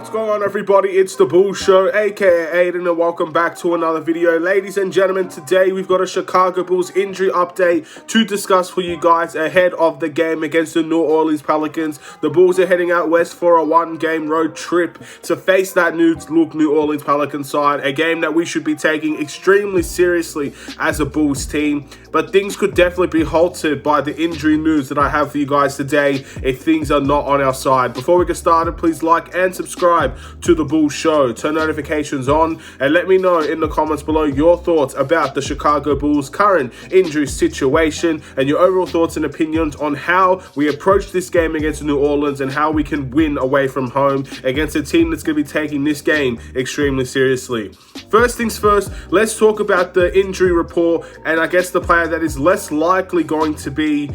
What's going on, everybody? It's the Bulls Show, aka Aidan, and welcome back to another video. Ladies and gentlemen, today we've got a Chicago Bulls injury update to discuss for you guys ahead of the game against the New Orleans Pelicans. The Bulls are heading out west for a one-game road trip to face that New Orleans Pelicans side, a game that we should be taking extremely seriously as a Bulls team. But things could definitely be halted by the injury news that I have for you guys today if things are not on our side. Before we get started, please like and subscribe to the Bulls Show. Turn notifications on and let me know in the comments below your thoughts about the Chicago Bulls' current injury situation and your overall thoughts and opinions on how we approach this game against New Orleans and how we can win away from home against a team that's going to be taking this game extremely seriously. First things first, let's talk about the injury report and I guess the player that is less likely going to be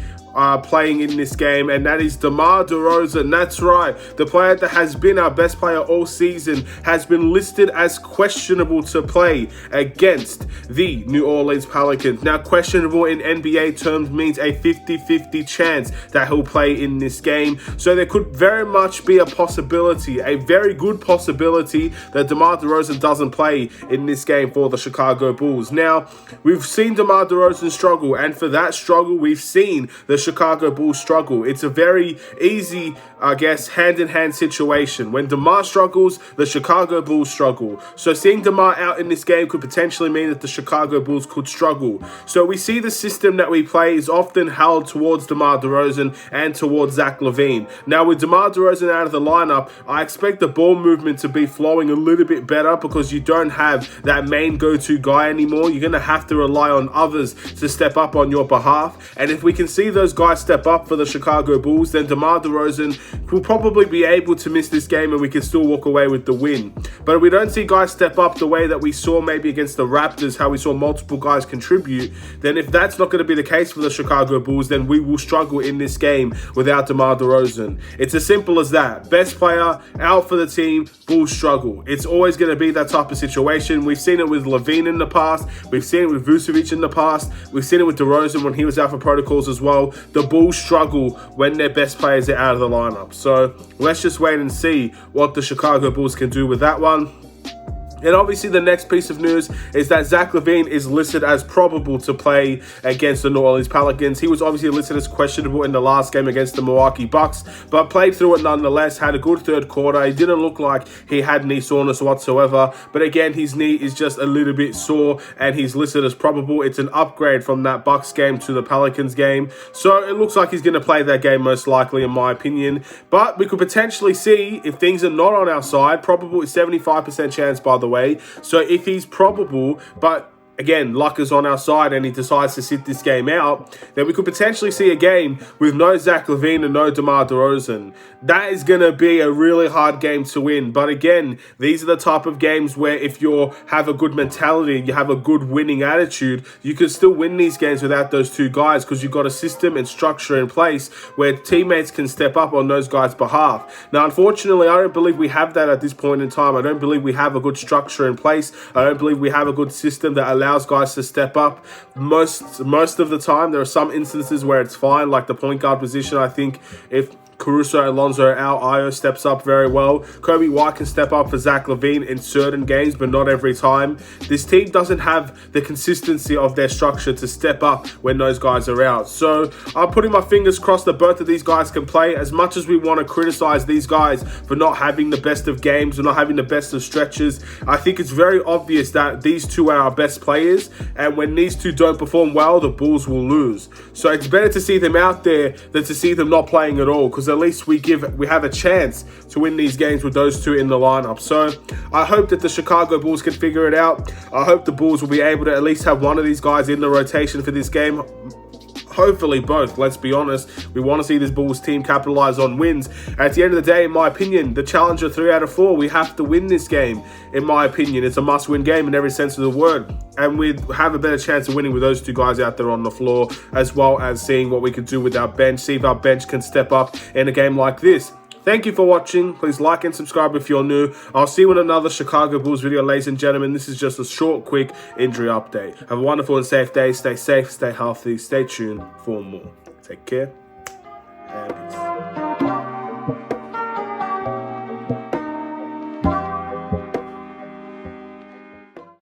playing in this game, and that is DeMar. That's right, the player that has been our best player all season has been listed as questionable to play against the New Orleans Pelicans. Now, questionable in NBA terms means a 50-50 chance that he'll play in this game, so there could very much be a possibility, a very good possibility, that DeMar doesn't play in this game for the Chicago Bulls. Now, we've seen DeMar struggle, and for that struggle, we've seen the Chicago Bulls struggle. It's a very easy, I guess, hand-in-hand situation. When DeMar struggles, the Chicago Bulls struggle. So seeing DeMar out in this game could potentially mean that the Chicago Bulls could struggle. So we see the system that we play is often held towards DeMar DeRozan and towards Zach LaVine. Now, with DeMar DeRozan out of the lineup, I expect the ball movement to be flowing a little bit better because you don't have that main go-to guy anymore. You're going to have to rely on others to step up on your behalf. And if we can see those guys step up for the Chicago Bulls, then DeMar DeRozan will probably be able to miss this game and we can still walk away with the win. But if we don't see guys step up the way that we saw maybe against the Raptors, how we saw multiple guys contribute, then if that's not going to be the case for the Chicago Bulls, then we will struggle in this game without DeMar DeRozan. It's as simple as that. Best player out for the team, Bulls struggle. It's always going to be that type of situation. We've seen it with LaVine in the past. We've seen it with Vucevic in the past. We've seen it with DeRozan when he was out for protocols as well. The Bulls struggle when their best players are out of the lineup. So let's just wait and see what the Chicago Bulls can do with that one. And obviously the next piece of news is that Zach LaVine is listed as probable to play against the New Orleans Pelicans. He was obviously listed as questionable in the last game against the Milwaukee Bucks, but played through it nonetheless, had a good third quarter. He didn't look like he had knee soreness whatsoever, but again, his knee is just a little bit sore and he's listed as probable. It's an upgrade from that Bucks game to the Pelicans game. So it looks like he's going to play that game most likely, in my opinion. But we could potentially see, if things are not on our side, probable is 75% chance, by the way. So if he's probable, but again, luck is on our side and he decides to sit this game out, then we could potentially see a game with no Zach LaVine and no DeMar DeRozan. That is going to be a really hard game to win. But again, these are the type of games where if you have a good mentality, you have a good winning attitude, you can still win these games without those two guys because you've got a system and structure in place where teammates can step up on those guys' behalf. Now, unfortunately, I don't believe we have that at this point in time. I don't believe we have a good structure in place. I don't believe we have a good system that allows guys to step up. Most of the time, there are some instances where it's fine, like the point guard position. I think if Caruso, Alonzo are out, Ayo steps up very well. Kobe White can step up for Zach LaVine in certain games, but not every time. This team doesn't have the consistency of their structure to step up when those guys are out. So I'm putting my fingers crossed that both of these guys can play. As much as we want to criticize these guys for not having the best of games or not having the best of stretches, I think it's very obvious that these two are our best players, and when these two don't perform well, the Bulls will lose. So it's better to see them out there than to see them not playing at all, because at least we have a chance to win these games with those two in the lineup. So I hope that the Chicago Bulls can figure it out. I hope the Bulls will be able to at least have one of these guys in the rotation for this game. Hopefully both, let's be honest. We want to see this Bulls team capitalize on wins. At the end of the day, in my opinion, the Challenger 3 out of 4, we have to win this game. In my opinion, it's a must-win game in every sense of the word. And we have a better chance of winning with those two guys out there on the floor, as well as seeing what we can do with our bench, see if our bench can step up in a game like this. Thank you for watching. Please like and subscribe if you're new. I'll see you in another Chicago Bulls video, ladies and gentlemen. This is just a short, quick injury update. Have a wonderful and safe day. Stay safe, stay healthy, stay tuned for more. Take care and peace.